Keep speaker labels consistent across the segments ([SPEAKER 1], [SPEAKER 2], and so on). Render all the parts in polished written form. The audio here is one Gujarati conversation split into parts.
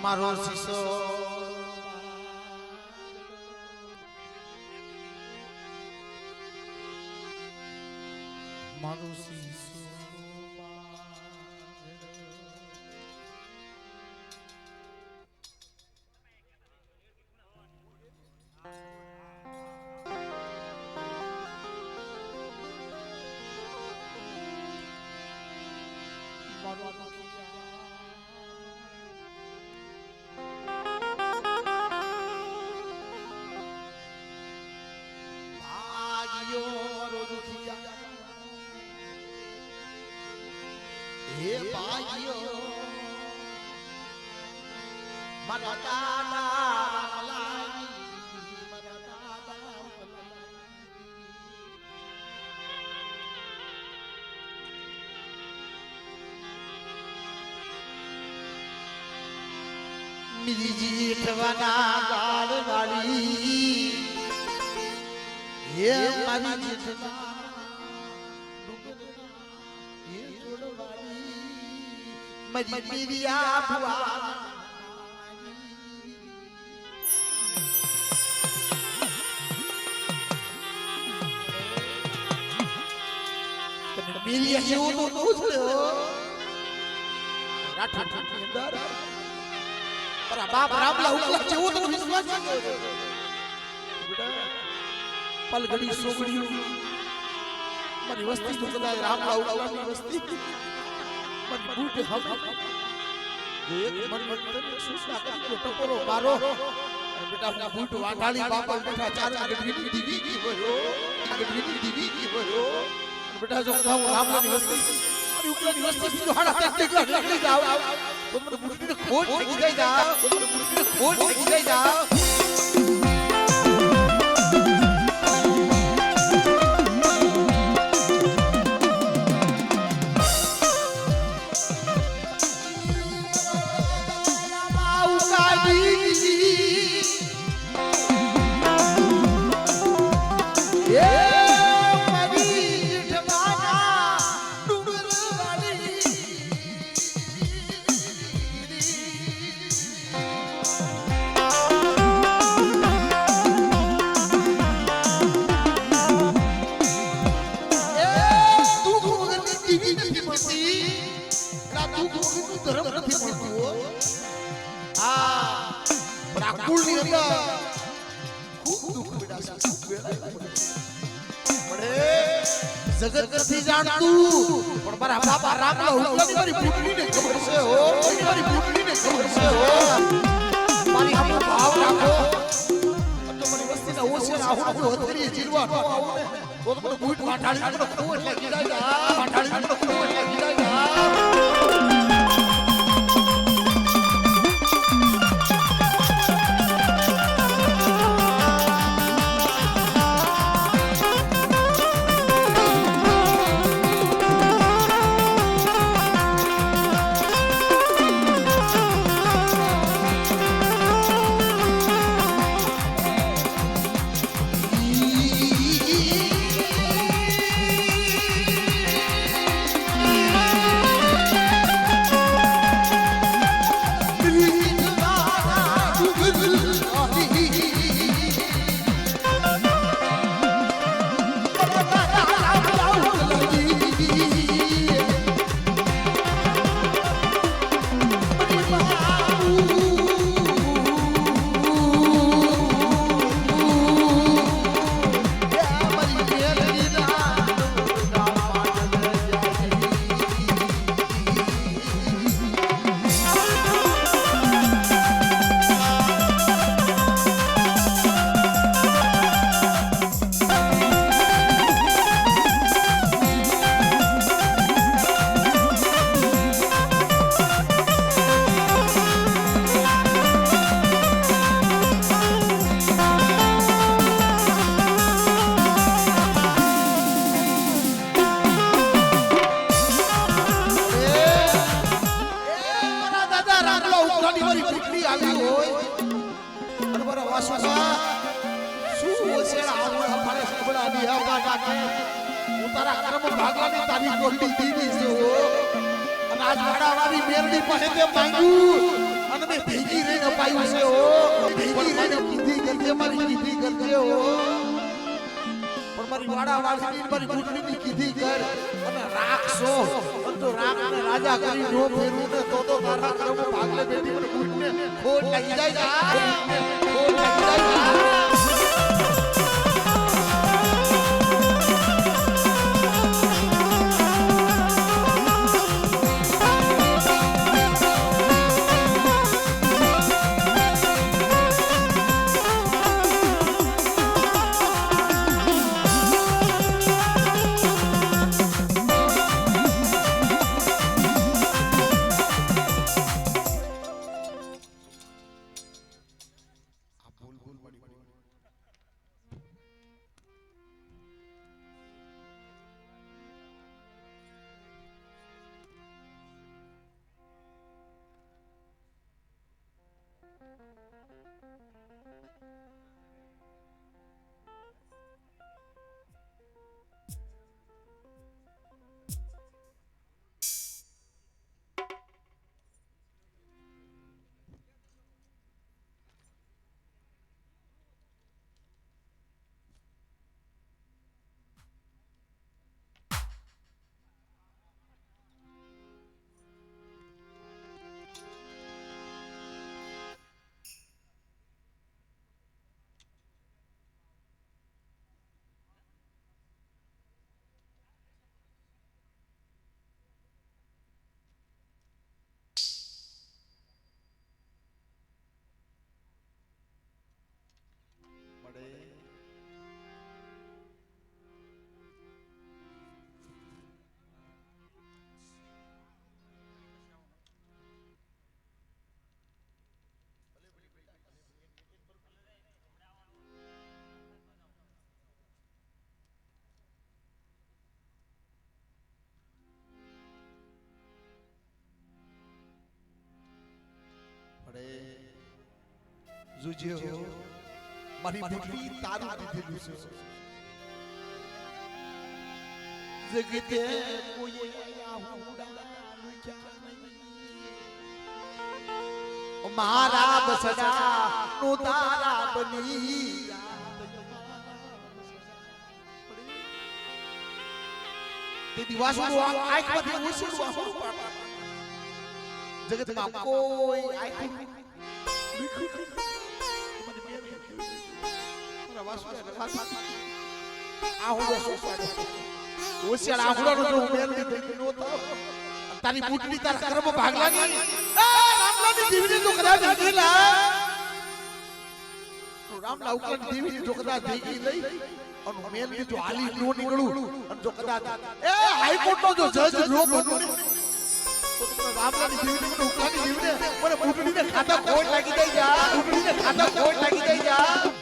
[SPEAKER 1] મારો શીશો મારો શીશો હે ભાઈઓ મારા દાદા મિલી જેઠવાના ગાળ વાળી હે મારી જેઠવા મરી મિરિયા ભુવા મિરિયા જેવું તો તું જ લ્યો રાઠા ઠાઠી અંદર પર બાપ રામલા ઉકલા જેવું તો વિશ્વાસ પલગડી સોગડ્યું મારી વસ્તી તો કદાચ રામલા ઉકલાની વસ્તી બૂટ હમ એક મન તને સુસા કરી ટપરો મારો બેટા હું બૂટ વાટાળી બાપા બેઠા ચાર ગઢવી દીવી કી ભયો ગઢવી દીવી કી ભયો બેટા જો હું રામલાની વસ્તી મારી ઉપલાની વસ્તી જો હાડા તક તક નીકળી જાવ તો મને બૂટને ખોટ નીકળી ગઈ જાવ તો મને બૂટને ખોટ નીકળી ગઈ જાવ જગત નથી જાણતું પણ મારા બાપા રામલા ઉકલાની મારી બુટલીને ખબર છે હો મારી બુટલીને ખબર છે હો મારી આમ ભાવ રાખો તો મારી વસ્તીના ઓછેર આહુડો હથરી જીરવા નો આવું તો મને બૂટ વાટાળી મને ખોટ લાગી જાય વાટાળી મને ખોટ લાગી જાય તારા કર્મ ભાગવાની તારી ગોલ્ડી દીવી છે ઓ અને આજ વાડાવાળી મેરડી પાસે તે માંગ્યું અને મેં ભેગી રહીને અપાયું છે ઓ ભેગી રહીને કીધી કરજે મારી કીધી કરજે ઓ પણ મારી વાડા વાળની મારી ગુટલીની કીધી કર અને રાખશો અને જો રાખને રાજા કરી નો ફેરવું ને તો તારા કર્મ ભાગલે બેઠી મને ગુટને ખોટ લાગી જાય ખોટ લાગી જાય जुझे हो मारी बुद्धि तारू દીધેલું છે જગતે કોઈ આહુડા લુચ્યા નહીં મારા બસડા નો તારા બની તે દિવસનું આંખમાંથી ઉછળવા જગતમાં કોઈ આંખ તારી બુટની તારા કર્મ ભાગ લાગી રામલાની દેવીની તો કદાચ હગેલા રામલા ઉકલન દેવીની જો કદાચ ભેગી લઈ અને મેલ ની જો હાલી નો નીકળું અને જો કદાચ એ હાઈકોર્ટ નો જો જજ નો બનું તો રામલાની દેવીની મને ઉકલાની દેવીને મને બુટડીને ખાતા ખોટ લાગી જાય જા બુટડીને ખાતા ખોટ લાગી જાય જા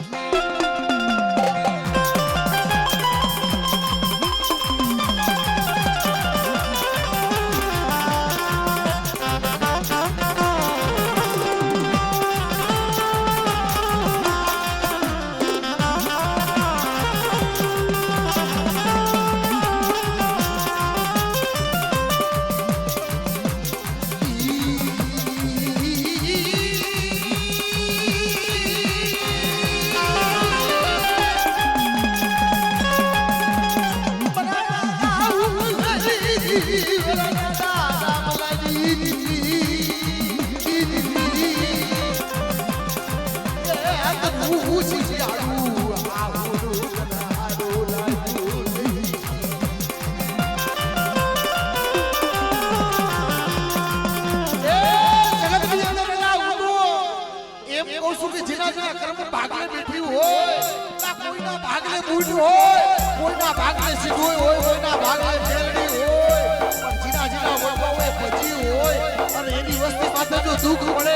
[SPEAKER 1] કોઈના ભાગને સીધું હોય કોઈના ભાગને મેલડી હોય પણ જીના જીના વળવા હોય ભજી હોય અને એની વસ્તી પાસે જો દુઃખ પડે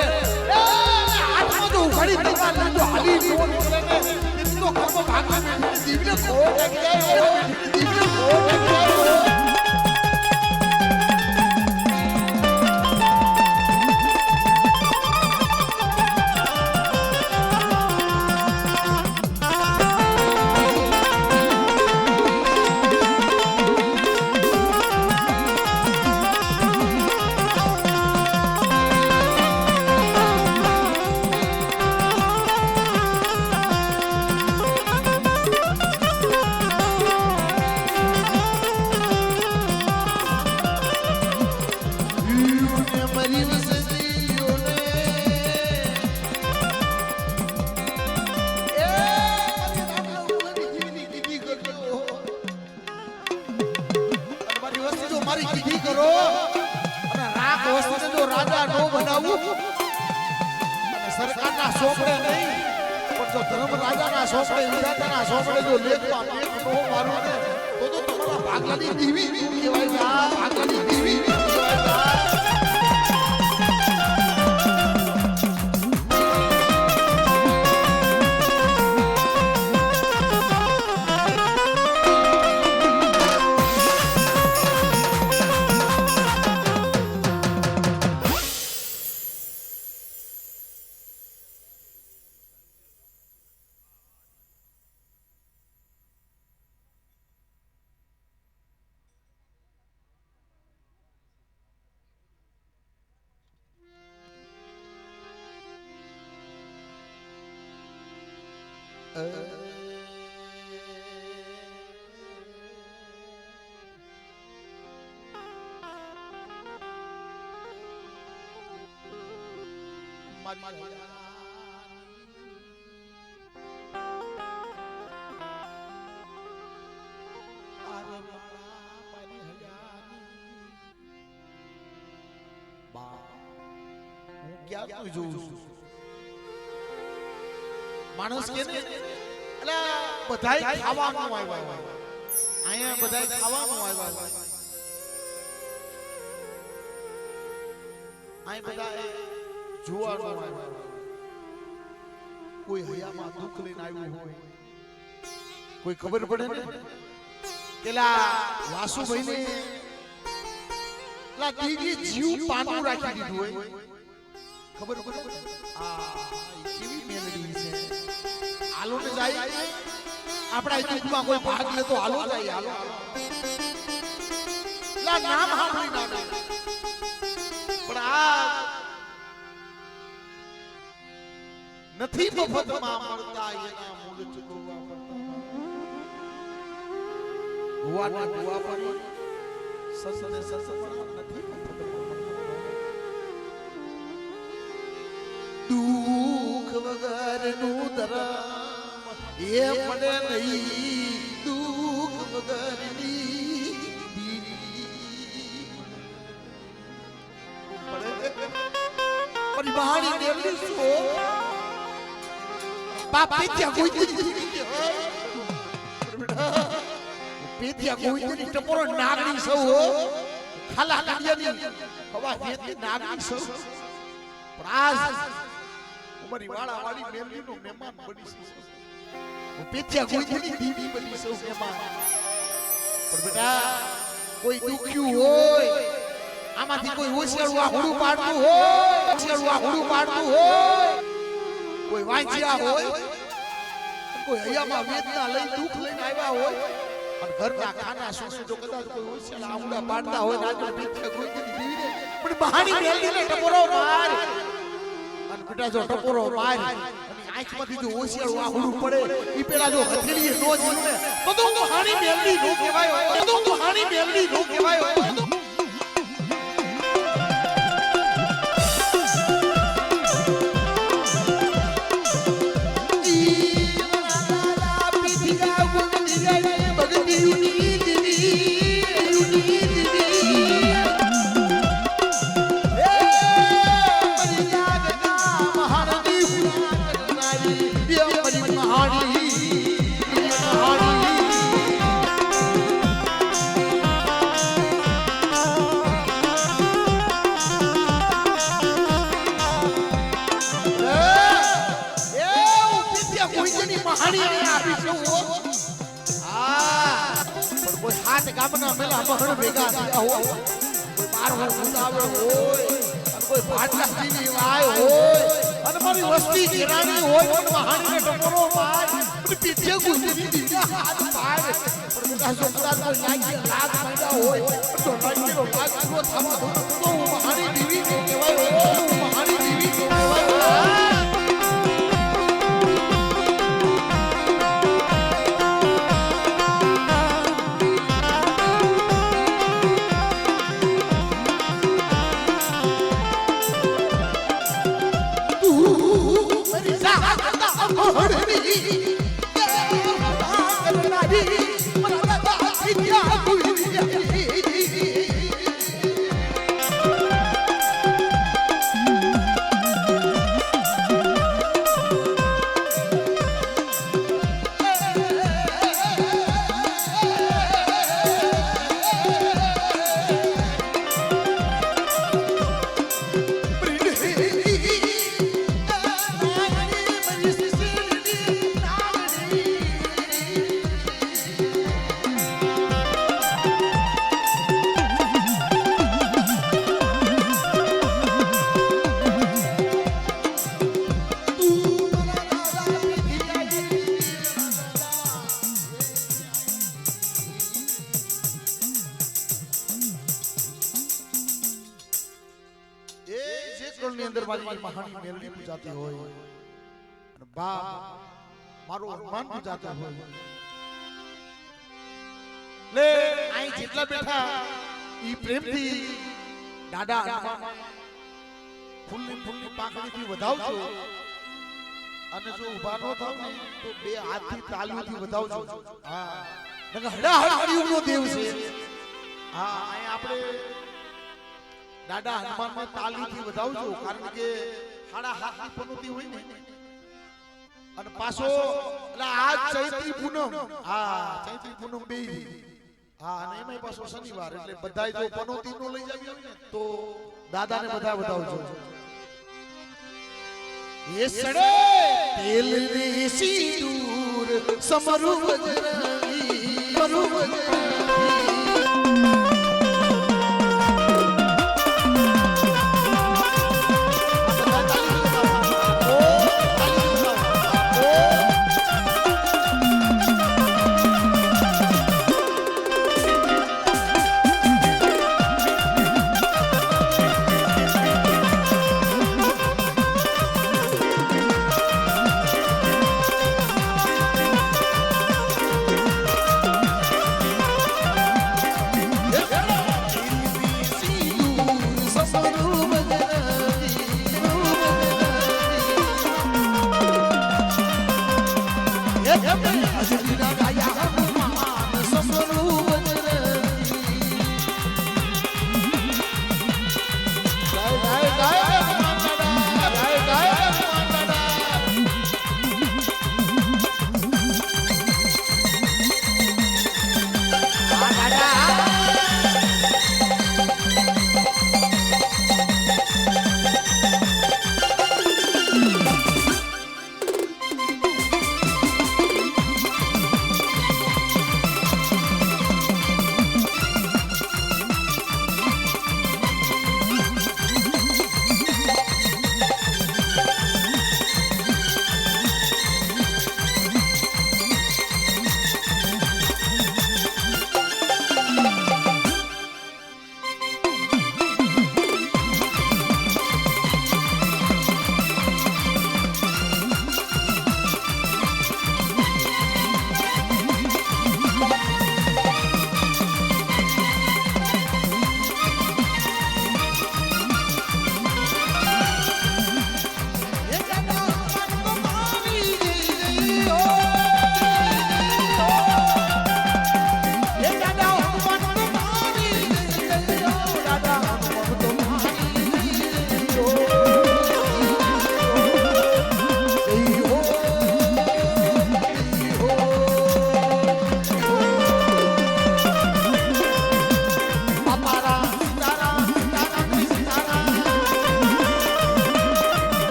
[SPEAKER 1] હાથમાં જો ઉઘાડી દેવા જો હાલી નો નીકળે ને એટલો કર્મ ભાગને દીવને ખોટ લાગી જાય દીવને ખોટ લાગી જાય સરકારના સોપડે નહીં પણ જો ધર્મ રાજાના સોપડે વિધાતાના સોપડે જો લેખમાં લેખ નો મારું ને તો તમારા ભાગલાની દેવી કહેવાય છે આ ભાગલાની દેવી કહેવાય માણસ કે ને એટલે બધાય ખાવાનું આવ્યા અહીંયા બધાય ખાવાનું આવ્યા અહીં બધા જોવાનું આવ્યા કોઈ હયામાં દુઃખ લઈને આવ્યું હોય કોઈ ખબર પડે ને પેલા વાસુભાઈ ને પેલા દીદી જીવ પાનું રાખી દીધું હોય ખબર પડે આ કેવી મેલડી છે હાલો ને જાય આપણા યુગમાં કોઈ ભાગ લે તો હાલો જાય હાલો લા નામ સાંભળી ના પણ આ નથી મફતમાં મળતા એના મૂળ ચૂકવવા પડતા ભુવાને ભુવા પણ સસને સસ પણ નથી દુઃખ વગરનું ધર્મ એ મને નહીં દુઃખ વગરની પરિવાણી દેવલી છો બાપ પેત્યા કોઈ પેત્યા કોઈ ની ટપોરો નાગણી સૌ ખાલા કાડિયાની હવા વેતી નાગણી સૌ પ્રાસ ઉમરી વાળા વાળી મેલડીનો મહેમાન બની છે હું પેત્યા કોઈ ની દીવી બની સૌ મહેમાન પણ બેટા કોઈ દુખ્યું હોય આમાંથી કોઈ હોશિયારું આ હુડું પાડતું હોય હોશિયારું આ હુડું પાડતું હોય કોઈ વાંચ્યા હોય કોઈ હૈયામાં વેદના લઈ દુઃખ લઈને આવ્યા હોય અને ઘરના ખાના શું જો કદાચ કોઈ હોશિયાર આંગળા પાડતા હોય ને આગળ પીછે કોઈ દીવી દે પણ બહાની મેલડીને ટપોરો માર અને બેટા જો ટપોરો માર અને આંખમાંથી જો હોશિયારું આ હુડું પડે ઈ પેલા જો હથેળીએ નો જીવ ને તો હાની મેલડી નો કહેવાય તો હાની મેલડી નો કહેવાય ગામના મેલા મહણ ભેગા થયા હોય કોઈ 12 વર્ષ આવે હોય અને કોઈ ભાટલાજીની વાય હોય અને મારી વસ્તી ઘેરાની હોય પણ મહાણીને ટપોરો માર અને પીછે ગુજરી દીધા હાથ પાડ પણ બધા સોકડા તો લાગી લાગ માંડ્યા હોય તો લાગીનો ભાગ પૂરો થવા તો મહાણી દેવી કહેવાય મહાણી દેવી કહેવાય મેલડી પૂજાતી હોય અને બા મારો હનુમાન પૂજાતો હોય લે અહીં જેટલા બેઠા ઈ પ્રેમથી દાદા હનુમાન ફૂલની પાંખડીથી વધાવજો અને જો ઊભા ન થાવ ને તો બે હાથથી તાલીઓથી વધાવજો હા નકર હડા હળિયુંનો દેવ છે હા અહીં આપણે દાદા હનુમાનમાં તાલીથી વધાવજો કારણ કે હાડા હાથની પનોતી હોય ને અને પાછો એટલે આજ ચૈત્રી પૂનમ હા ચૈત્રી પૂનમ બે હા અને એમાંય પાછો શનિવાર એટલે બધાય જો પનોતી નો લઈ જાવી હોય ને તો દાદાને બધા વધાવજો ये सड़े तेल ने सिंदूर समरू बजरंगी समरू बजरंगी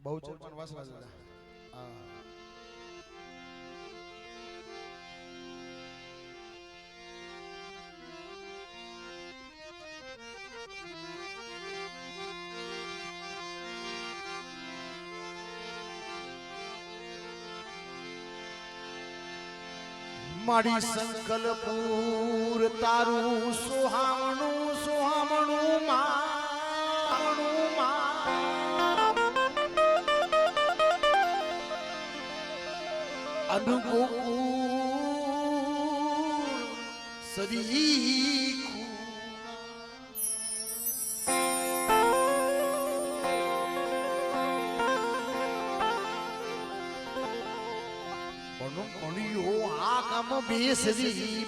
[SPEAKER 1] બહુચર પણ વાસરા દાદા હા મારી સંકલ્પપુર તારું સુહામણું સુહામણું માણું અનુકૂળ સદી બેસરી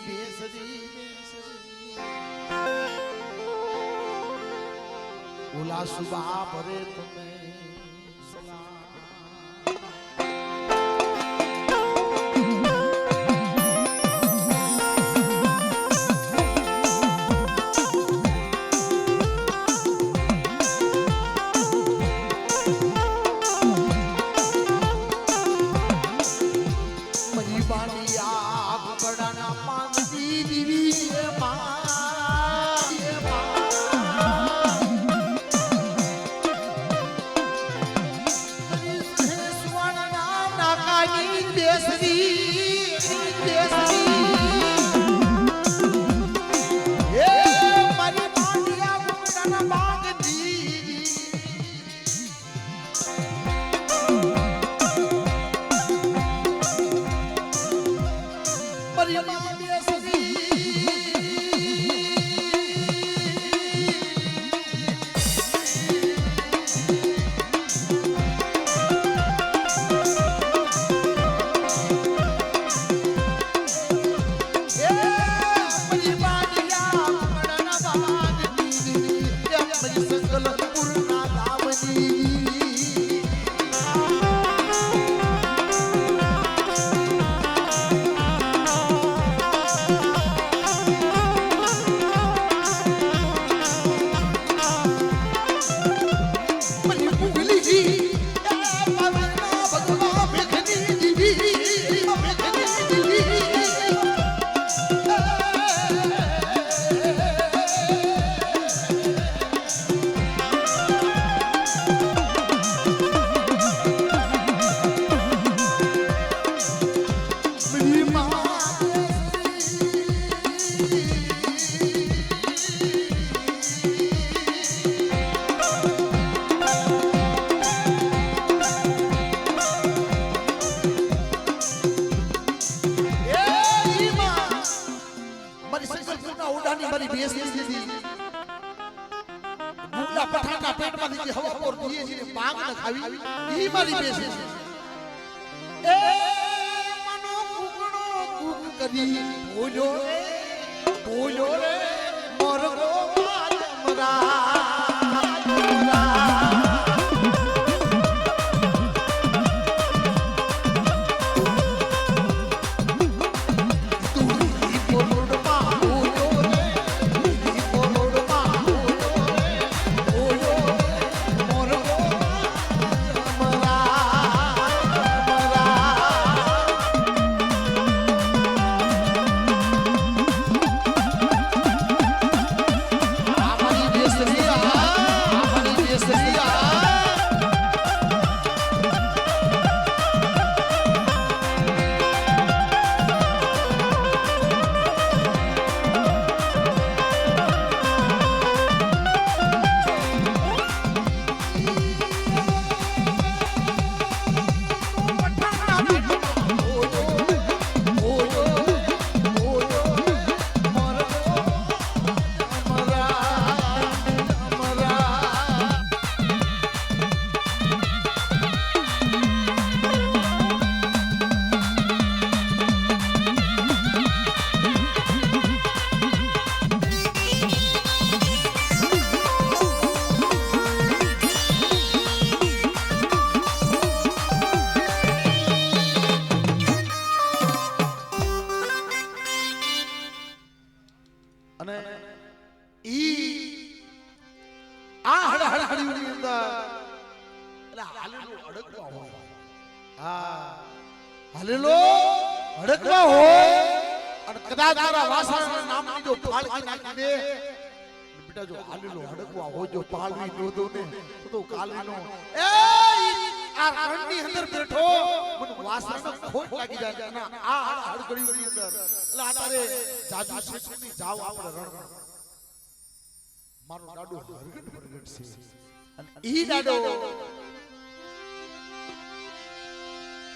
[SPEAKER 1] ઓલા સુબા ભરે તમે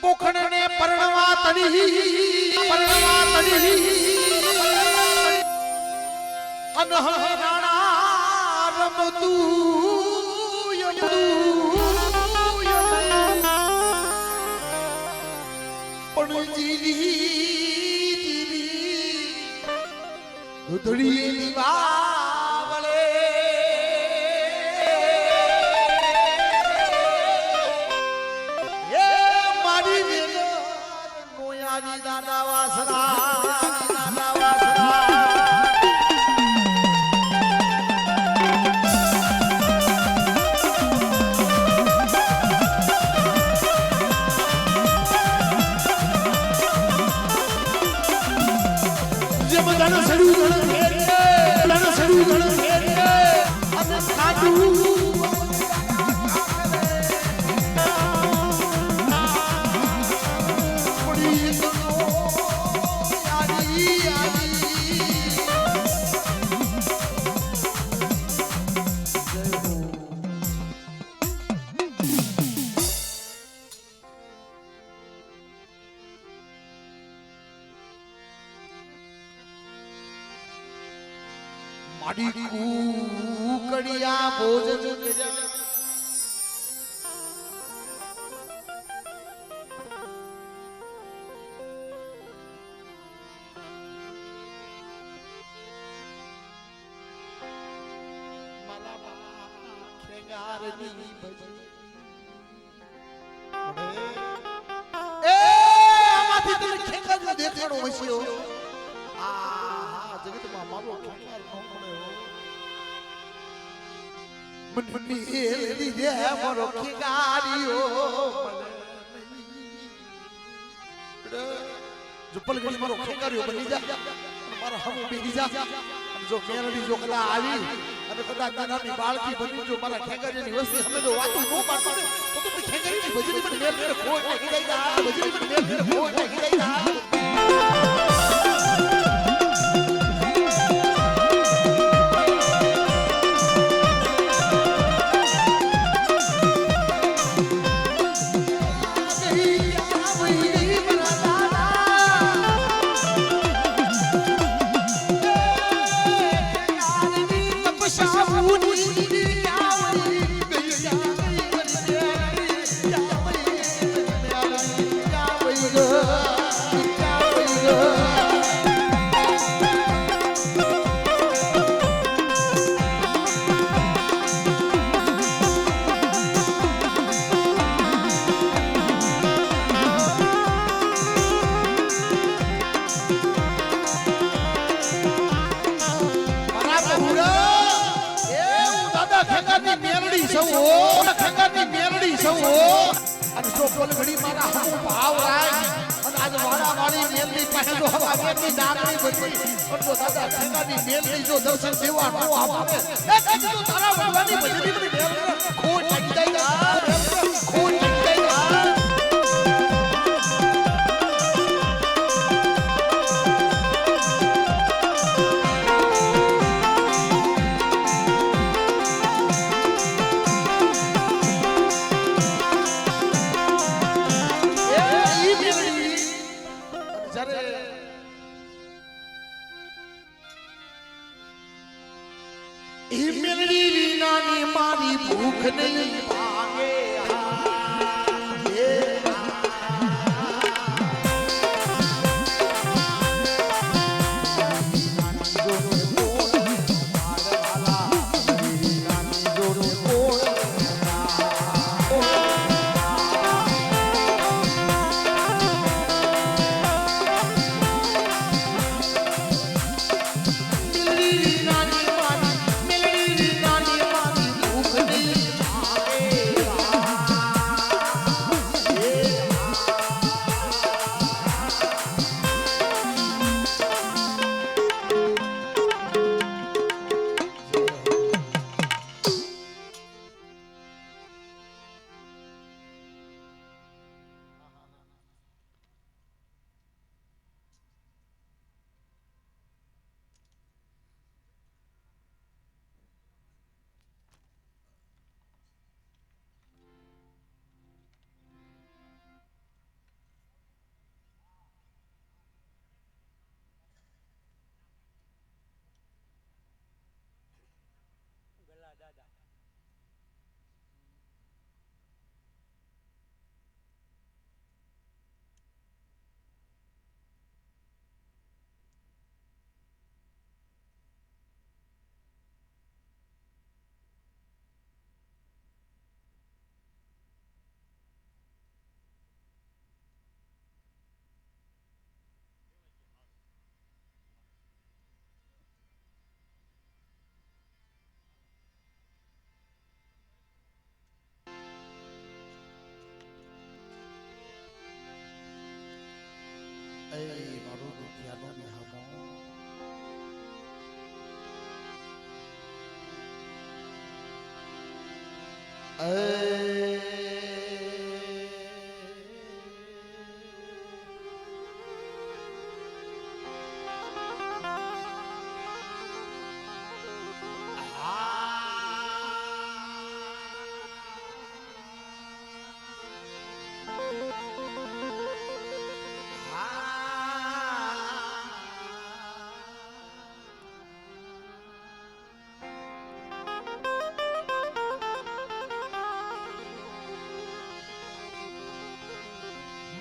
[SPEAKER 1] પોખણને પરણવા તણી અનહરાણા રમતું પણ જીવી દુધડીની વાવળે એ મારી વેલો નોયાની દાદા વાસરા દાદા વાસરા
[SPEAKER 2] બધાને સડ્યું ગણ ફેરે અને ખાધું
[SPEAKER 1] માડી કુકડિયા ભોજન કર્યા મારા બાપ ખેગારની ભજન એ આમાંથી તને ખેગારનો દેખાડો હસ્યો આ જગતમાં મારો ખેગાર નો મનની એલી દે મારો ખેગારીઓ જો પલગડી મારો ખેગારીઓ બની જા મારા હમુ બેહી જા જો મેરડી જો કદા આવી અને કદા નાની બાળકી બની જો મારા ખેગારીની વસ્તી અમે જો વાતો નો પાડતો તો તું ખેગારીની ભજની પણ મેર ખોટ નાખી દઈ જા ભજની પણ મેર ખોટ નાખી દઈ જા અને જો બોલ ઘડી મારા હમુ ભાવ રાય અને આજ વાડા વાળી મેલની પાસે જો હવા મેલની ડાકણી બચી પણ જો દાદા ખેગાની મેલની જો દર્શન દેવા નો આવે એ કદી તો તારા ભગવાનની ભજની બધી મેલ ખોટ લાગી જાય ખોટ લાગી જાય મેલડી વિનાની મારી ભૂખ નહીં ભાગે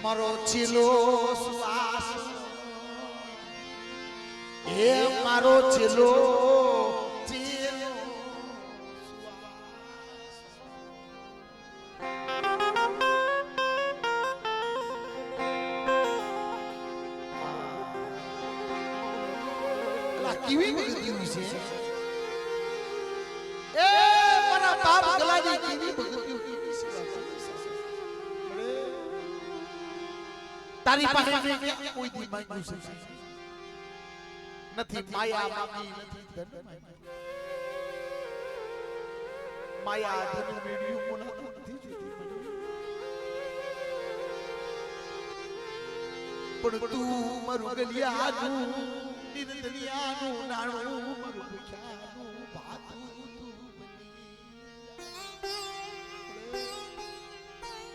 [SPEAKER 1] મારો છેલ્લો શ્વાસ એ મારો છેલ્લો કેવી ભગતી છે એ મારા બાપ ગલાજી કેવી ભગતી તારી પાસે કોઈ દી માંગ્યું છે નથી માયા માંગી નથી ધન માયા ધન મેળ્યું મોના નથી જોતી પણ તું મારું ગલિયાનું નિરદલિયાનું નાણું મારું ભૂખ્યાનું ભાતું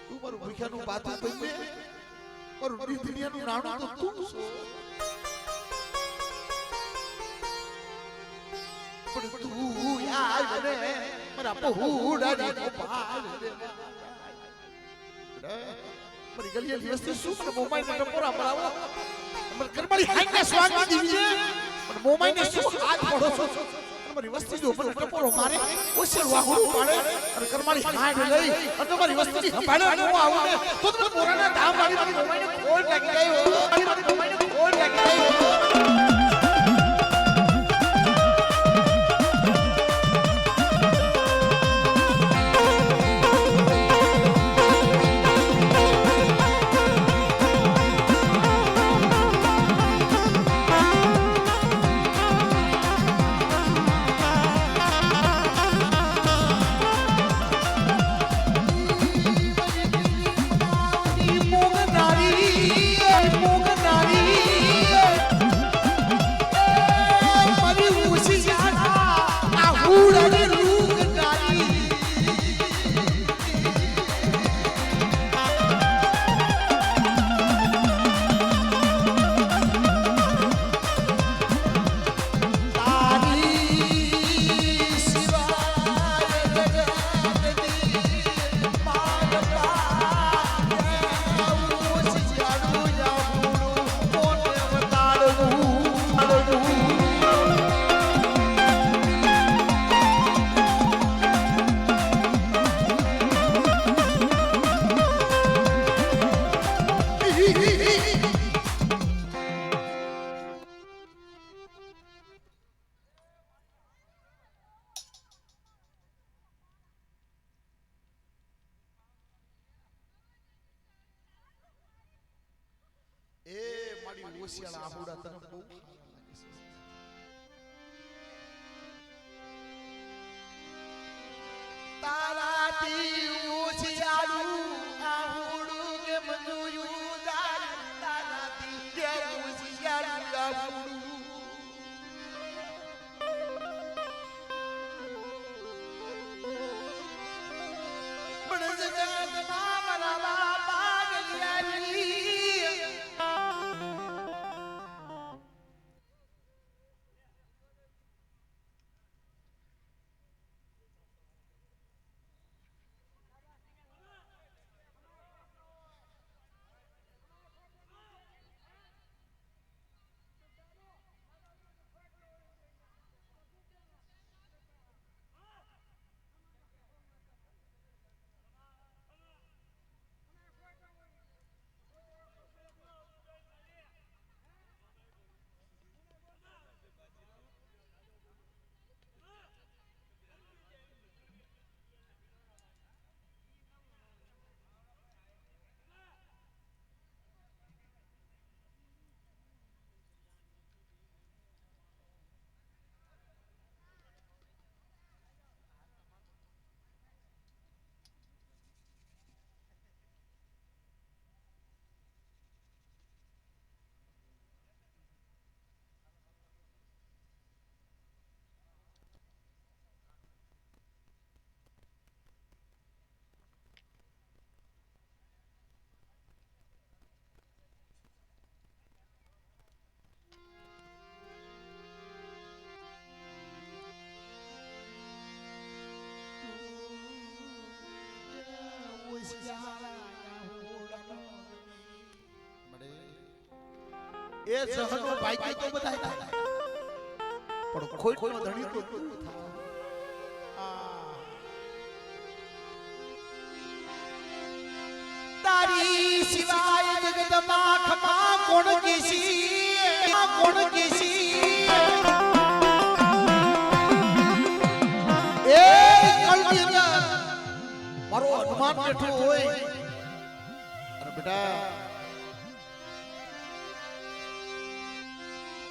[SPEAKER 1] તું મારું ભૂખ્યાનું ભાતું બને और दुनियाનું નાણું તો તું છો પણ તું યાદ રે મારા પહોડાની ગોપાલ રે મારી ગલિયાની વસ્તી શું મને મોમાઈ ને ટપોરા મરાવો મને કરમાળી હાઈના સ્વાગત દીવી છે પણ મોમાઈ ને શું હાથ પડો છો મારી વસ્તી જો મને ટપોરો મારે ઓછે વાહુડું પાડે અને કરમાળી હાડ લઈ અને તમારી વસ્તીની સંભાળે ન આવું ને તો તમે પોરાના ધામ વાળી મારી મોમાઈને ખોડ લાગી ગઈ હો મારી મોમાઈને ખોડ લાગી ગઈ હો એ મારી ઓશિયાળા આહુડા તને બહુ તારાથી ઓશિયાળું આહુડું કે મજુયું જાય તારાથી કે ઓશિયાળું આહુડું પણ જગતમાં મારા બાપા ગલિયાની એ જહનો ભાગ્ય તો બધા થાય પણ ખોટનો ધણી તો તું થા.
[SPEAKER 2] તારી સિવાય જગતમાં ખમા કોણ કેસી કોણ કેસી
[SPEAKER 1] એ કલની અંદર મારો હનુમાન બેઠો હોય અરે બેટા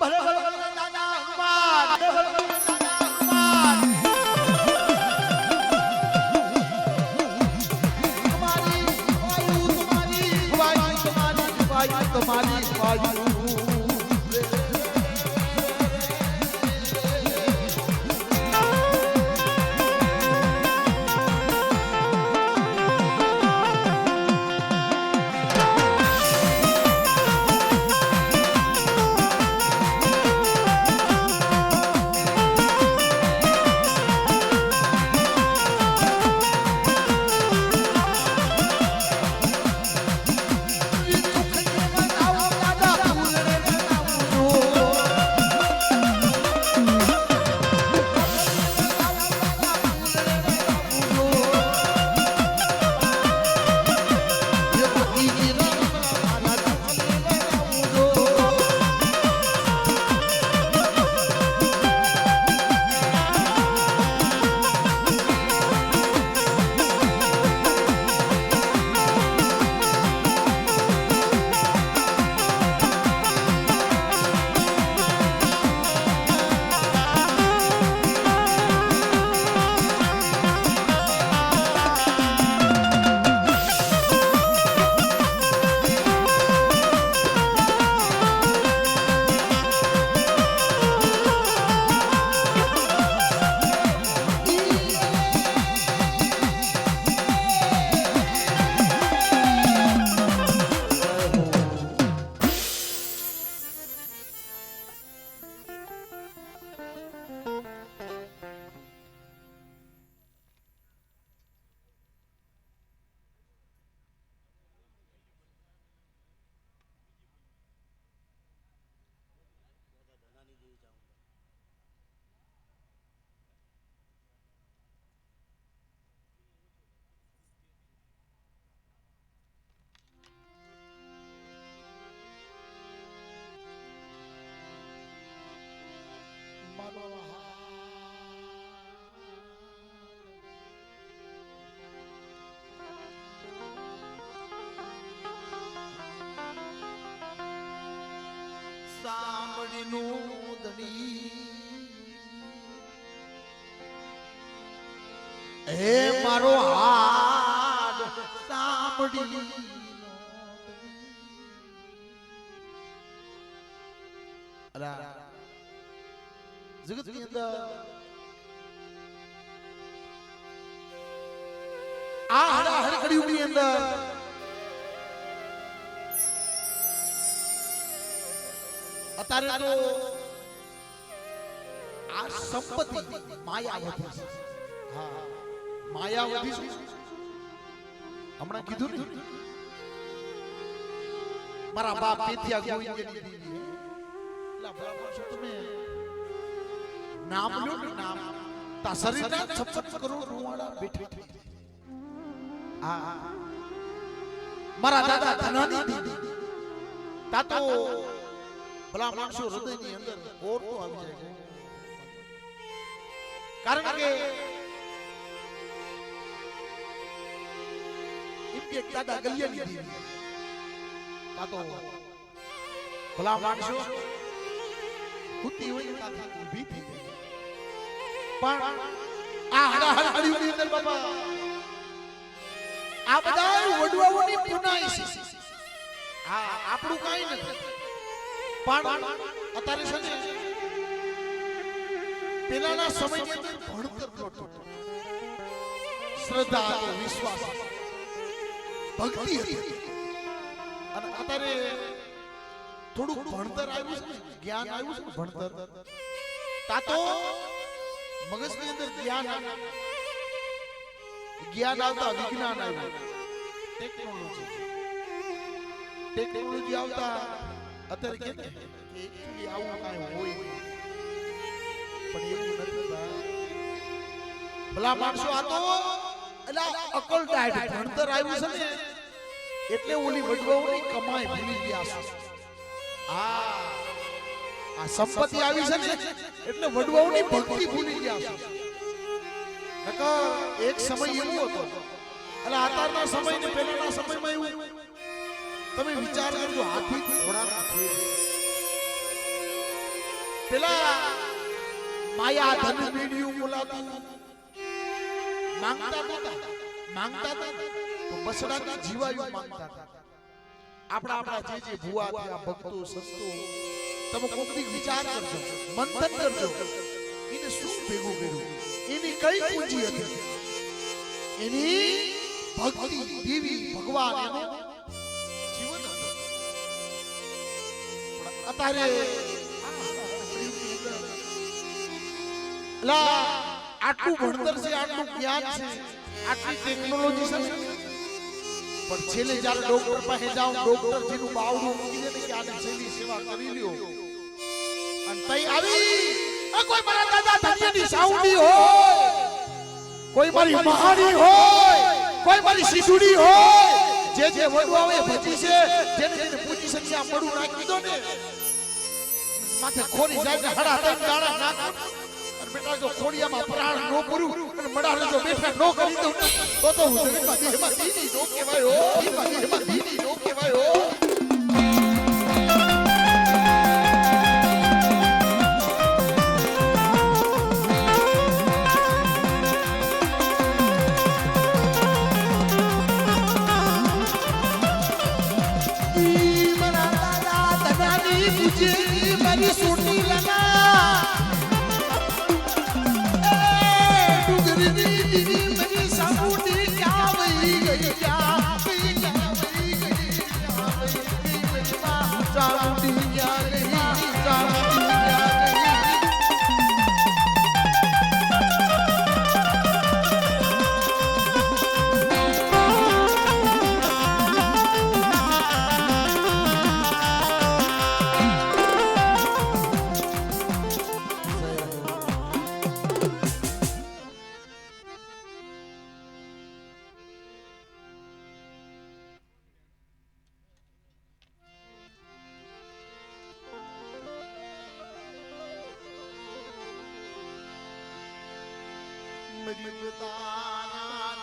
[SPEAKER 2] ભલે ભલે દાદા હનુમાન ભલે ભલે દાદા હનુમાન
[SPEAKER 1] તમારી વાયુ
[SPEAKER 2] સાંભળીનું ધણી
[SPEAKER 1] હે મારો હાડ સાંભળી જગત ની અંદર આ હડા હરકડીયું ની અંદર અત્યારે તો આ સંપત્તિ માયાવતી છે. હા માયાવતી છે. હમણાં કીધું ને મારા બાપ પેથિયા ગોવિંદની દીદી એટલે ભલા માણસો તમે નામ લો ને નામ તા શરીરના 56 કરોડ રૂવાડા બેઠા હા મારા દાદા ધનાની દીદી તા તો ભલા માણસો હૃદયની અંદર ઓરતો આવી જાય કારણ કે ઇનકે દાદા ગલિયાની દીદી તા તો ભલા માણસો કુતી હોય તાથી ઊભી થઈ જાય પણ આ હડા હરકડીઓની અંદર બાબા આ બધા વડવાઓની પુનાઈ છે. હા આપણું કાઈ નથી પણ અત્યારે છે ને પેલાના સમયની અંદર ભણતર નહોતું, શ્રદ્ધા હતો, વિશ્વાસ ભક્તિ હતી અને અત્યારે થોડું ભણતર આવ્યું છે ને જ્ઞાન આવ્યું છે ને ભણતર તા તો મગજની અંદર જ્ઞાન આવતા વિજ્ઞાન આવ્યું ટેકનોલોજી આવતા અત્યારે કે ને કે actually આવું કાંઈ હોય નહીં. પણ એવું નથી ભાઈ. ભલા માણસો આ તો એટલે અકલ ડાયટ ભણતર આવ્યું છે ને એટલે ઓલી વડવાઓની કમાઈ ભૂલી ગયા છે. આ સંપત્તિ આવી છે ને એટલે વડવાઓની ભક્તિ ભૂલી ગયા છે. નકર એક સમય એવો હતો એટલે અત્યારના સમય ને પહેલાના સમયમાં એવું તમે વિચાર કરજો. હાથી ઘોડાના ફેર પેલા માયા ધન મેળ્યું બોલાતું માંગતા હતા તો બસડાની જીવાયું માંગતા હતા. આપણા જે ભુવા થયા ભક્તો સંતો તમે કોઈક વિચાર કરજો, મંથન કરજો, એને શું ભેગું કર્યું, એની કઈ પૂંજી હતી, એની ભક્તિ દેવી ભગવાન એનું જીવન હતું. અત્યારે આટલું ભણતર છે, આટલું જ્ઞાન છે, આટલી ટેકનોલોજી છે, પણ છેલ્લે જ્યારે ડોક્ટર પાસે જાઓ, ડોક્ટર જેનું બાવડું મૂકી દે ને કે આને છેલ્લી સેવા કરી લ્યો અને તઈ આવી કોઈ મારા દાદા ધનિયાની સાઉન્ડી હોય, કોઈ મારી મહાણી હોય, કોઈ મારી શીશુડી હોય, જે વડવાઓએ ભજી છે, જેને પૂજી છે ત્યાં પડું નાખી દો ને માથે ખોરી જાય ને હડા ત્રણ દાણા નાખો. બેટા જો ખોડિયામાં પ્રાણ નો પૂરું અને મડાને જો બેઠા નો કરી દઉં તો હું જગતમાં દેહમાં દીની નો કહેવાય હો, દેહમાં દીની નો કહેવાય હો. મારા દાદા ધનાની પૂજે મારી સોની લના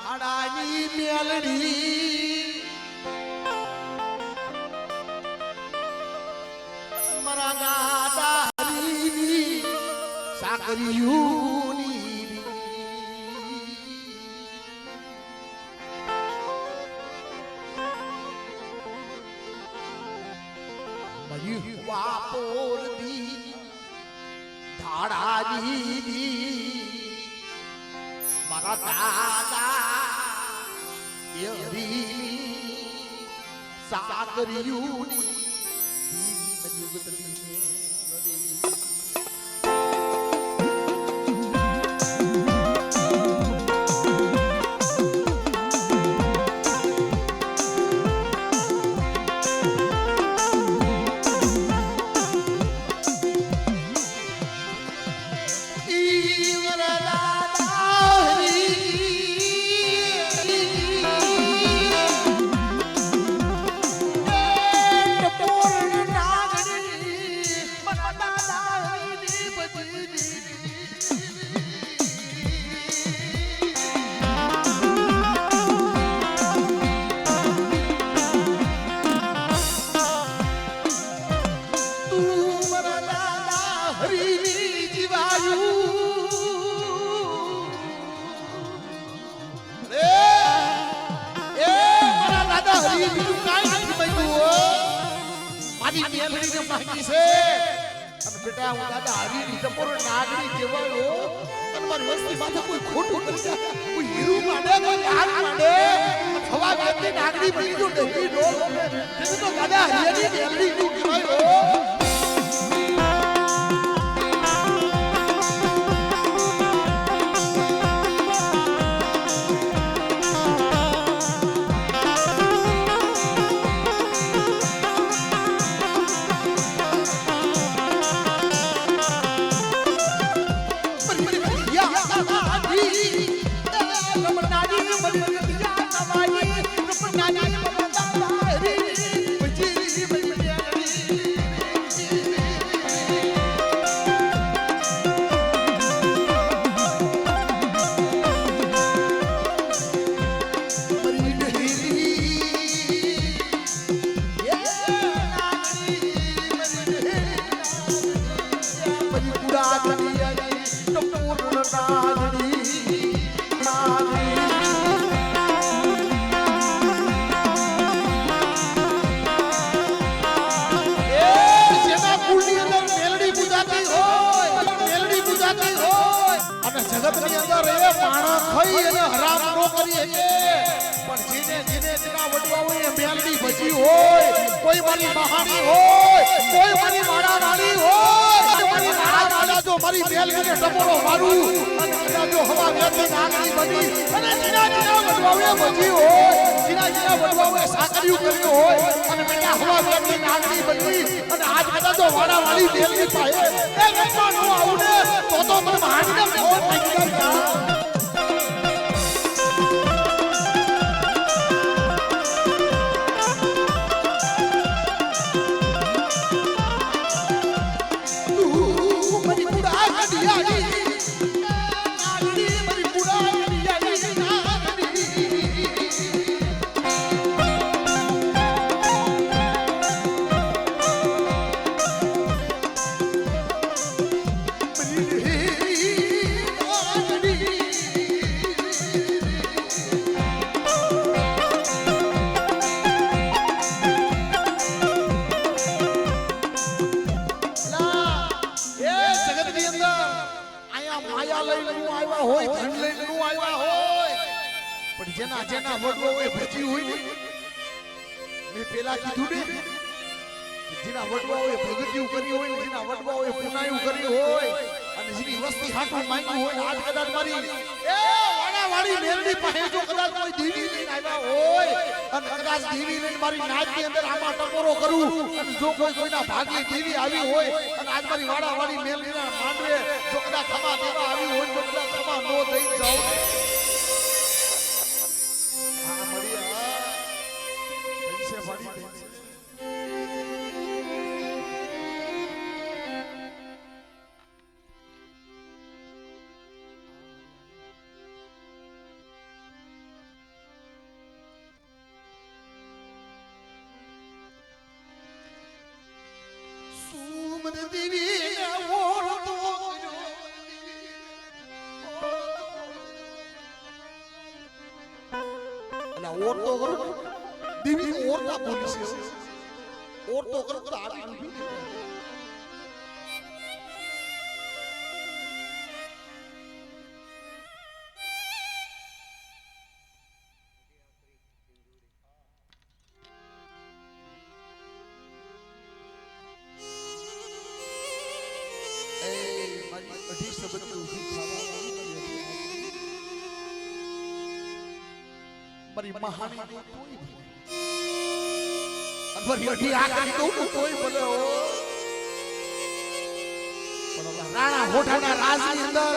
[SPEAKER 1] ધાડાની મેલડી મારા દાદા હરીની સાકરિયુની મરી વાપોર દી ધાડાની મારા દાદા એ હરીની સાકરિયુની મજુગતની બેટા હું દાદા હરીની ટપોર નાગરી કહેવાયો અને મારી વસ્તી માથે કોઈ ખોટું કરી જાય, કોઈ હીરું માંડે, કોઈ આગ માંડે, હવા વેચી નાગરી બની જો ડહી નો તેથી તો દાદા હરીની મેલડી નું કહેવાયો. નાગણી આઈ ટપુર નાગણી જગતની અંદર એ માણસ થઈ અને હરામ નો કરી શકે પણ જેને જેના વડવાઓ એ મેલડી ભજી હોય કોઈ મારી મહાની હોય કોઈ મારી માળા વાળી હોય મારી માળા વાળા જો મારી મેલડીને ટપોરો મારું અને કદાચ જો હવા વેતી નાગણી બની અને જેના વડવાઓ એ ભજી હોય જેના વડવાઓ એ સાકરિયું કર્યું હોય અને બેટા હવા વેતી નાગણી બની અને આજ કદાચ જો વાળા વાળી મેલડી પાએ એ ગમવા નો આવું ને તો મને મહાનને કોણ થઈ ગયા જેના વડવો હોય ભજી હોય મે પેલા કીધું ને જેના વડવો હોય ભગતિયું કર્યું હોય જેના વડવો હોય પુનાયું કર્યું હોય અને જેની વસ્તી હાથું માંગ્યું હોય આજ કદાચ મારી એ વાળાવાળી મેલડી પાસે જો કદાચ કોઈ દેવી લઈને આવ્યા હોય અને કદાચ દેવી લઈને મારી નાચની અંદર આમાં ટકોરો કરું અને જો કોઈના ભાગની દેવી આવી હોય અને આજ મારી વાળાવાળી મેલડીના માંડવે જો કદાચ ખમા દેવા આવી હોય તો કદાચ ખમા નો દઈ જાવ और तो करो दीवी और का बोली से और तो करो तो आगे नहीं ए मारी अठी शब्द उठी खावा મારી મહાની તો તોય અનવરી અઢી આકરી તો તોય બોલે ઓ પણ રાણા હોઠાના રાજની અંદર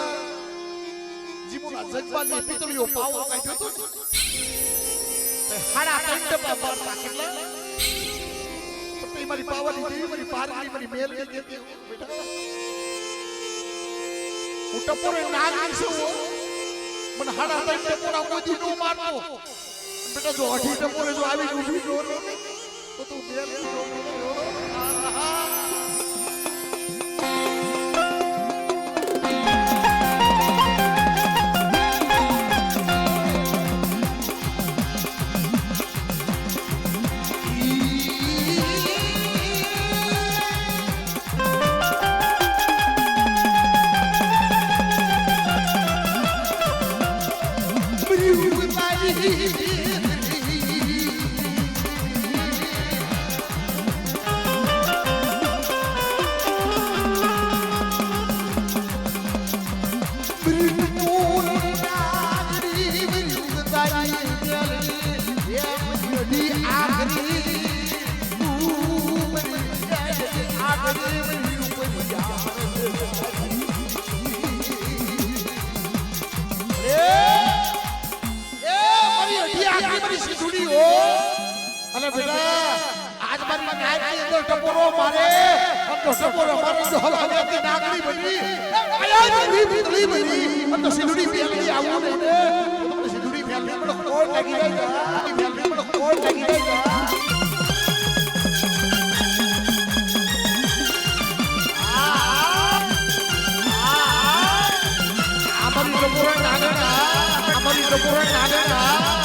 [SPEAKER 1] જીમુના જજબાની પિતળીઓ પાવો કાઢ્યો તો તે હાડા કંટપા મારતા કેટલા પણ મારી પાવાની દેવી મારી પારની મારી મેલની દેતી બેટા હું ટપોરે નાગની છું મને હાડા ટપોરા કોઈ દી નો મારતો बेटा जो अठी टपोरे जो आवी उठी जो तो तू मेल की जो टपोरो मारे हम तो टपोरो मारे जो हल हल की नागरी बनी आया भितली बनी हम तो सिलुड़ी फैली आऊ ने सिलुड़ी फैली में कोड लगी जाएगा फैली में कोड लगी जाएगा ટકોરા નાને ના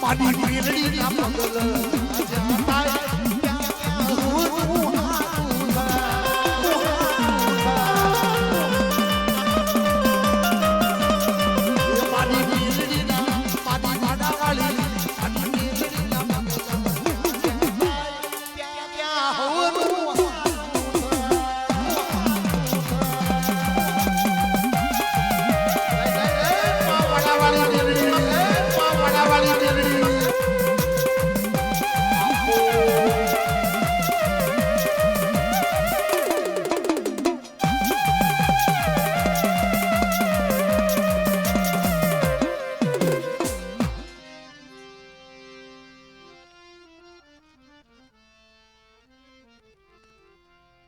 [SPEAKER 1] મારી મેલડી ના પગલ